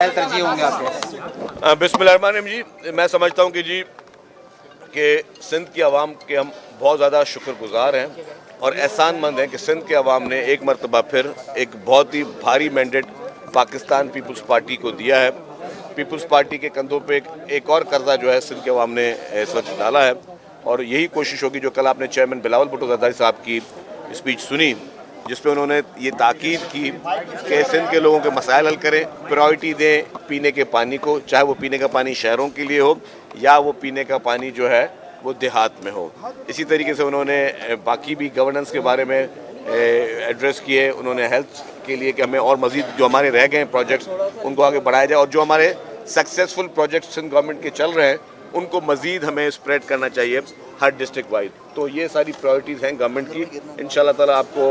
तरजीह होंगे आपके? बिस्मिल्लाहिर्रहमानिर्रहीम जी, मैं समझता हूँ कि सिंध की आवाम के हम बहुत ज़्यादा शुक्रगुजार हैं और एहसानमंद हैं कि सिंध के अवाम ने एक मरतबा फिर एक बहुत ही भारी मैंडेट पाकिस्तान पीपल्स पार्टी को दिया है। पीपल्स पार्टी के कंधों पे एक और कर्जा जो है सिंध के अवाम ने इस वक्त डाला है और यही कोशिश होगी। जो कल आपने चेयरमैन बिलावल भुट्टो ज़रदारी साहब की स्पीच सुनी, जिसपे उन्होंने ये ताकीद की कि सिंध के लोगों के मसाइल हल करें, प्रायोरिटी दें पीने के पानी को, चाहे वो पीने का पानी शहरों के लिए हो या वो पीने का पानी जो है वो देहात में हो। इसी तरीके से उन्होंने बाकी भी गवर्नेंस के बारे में एड्रेस किए। उन्होंने हेल्थ के लिए कि हमें और मज़ीद जो हमारे रह गए प्रोजेक्ट्स उनको आगे बढ़ाया जाए और जो हमारे सक्सेसफुल प्रोजेक्ट्स सिंध गवर्नमेंट के चल रहे हैं उनको मज़ीद हमें स्प्रेड करना चाहिए हर डिस्ट्रिक्ट वाइड। तो ये सारी प्रायोरिटीज़ हैं गवर्नमेंट की। इंशाल्लाह ताला आपको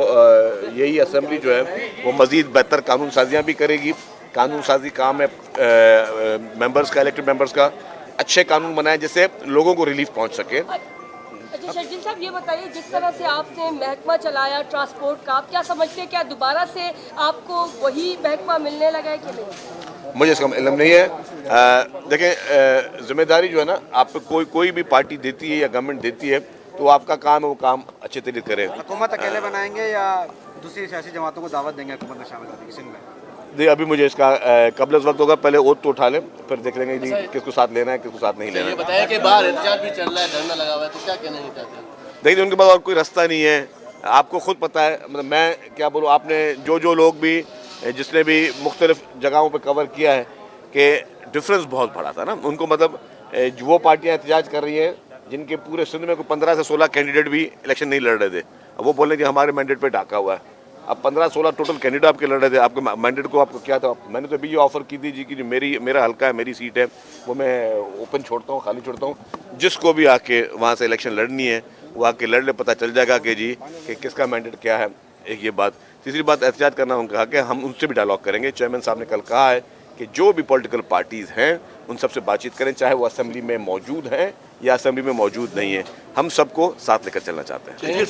यही असेंबली जो है वो मज़ीद बेहतर कानून साजियाँ भी करेगी। कानून साजी काम है मेंबर्स का, इलेक्टेड मेंबर्स का। अच्छे कानून बनाए जिससे लोगों को रिलीफ पहुंच सके। अच्छा शर्जील साहब, ये बताइए, जिस तरह से आपने महकमा चलाया ट्रांसपोर्ट का, आप क्या समझते हैं, क्या दोबारा से आपको वही महकमा मिलने लगा है कि नहीं? मुझे इसका इल्म नहीं है। देखें, जिम्मेदारी जो है ना, आप पे कोई भी पार्टी देती है या गवर्नमेंट देती है तो आपका काम है वो काम अच्छे तरीके करें। हुकूमत अकेले बनाएंगे या दूसरी सियासी जमातों को दावत देंगे हुकूमत में शामिल होने की सिंध में? जी, अभी मुझे इसका कबल वक्त होगा, पहले ओथ तो उठा लें, फिर देख लेंगे जी किसको साथ लेना है किसको साथ नहीं लेना है। बताया कि बाहर एहतजाज भी चल रहा है, धरना लगा हुआ है, तो क्या कहना नहीं चाहते? देखिए, उनके पास और कोई रास्ता नहीं है। आपको खुद पता है, मतलब मैं क्या बोलूँ, आपने जो लोग भी जिसने भी मुख्तलिफ जगहों पर कवर किया है कि डिफरेंस बहुत बड़ा था ना उनको। मतलब वो पार्टियाँ एहतजाज कर रही हैं जिनके पूरे सिंध में कोई 15 से 16 कैंडिडेट भी इलेक्शन नहीं लड़ रहे थे। अब वो बोल रहे हैं कि हमारे मैंडेट पे ढाका हुआ है। अब 15-16 टोटल कैंडिडेट आपके लड़ रहे थे, आपके मैंडेट को आपको क्या था? मैंने तो अभी ये ऑफर की थी जी कि जो मेरा हल्का है, मेरी सीट है, वो मैं ओपन छोड़ता हूँ, खाली छोड़ता हूँ। जिसको भी आके वहाँ से इलेक्शन लड़नी है वो आके लड़ ले, पता चल जाएगा कि जी कि किसका मैंडेट क्या है। एक ये बात। तीसरी बात, एहतजाज करना, उन्होंने कहा कि हम उनसे भी डायलॉग करेंगे। चेयरमैन साहब ने कल कहा है कि जो भी पॉलिटिकल पार्टीज़ हैं उन सबसे बातचीत करें, चाहे वो असेंबली में मौजूद हैं या असेंबली में मौजूद नहीं है। हम सबको साथ लेकर चलना चाहते हैं।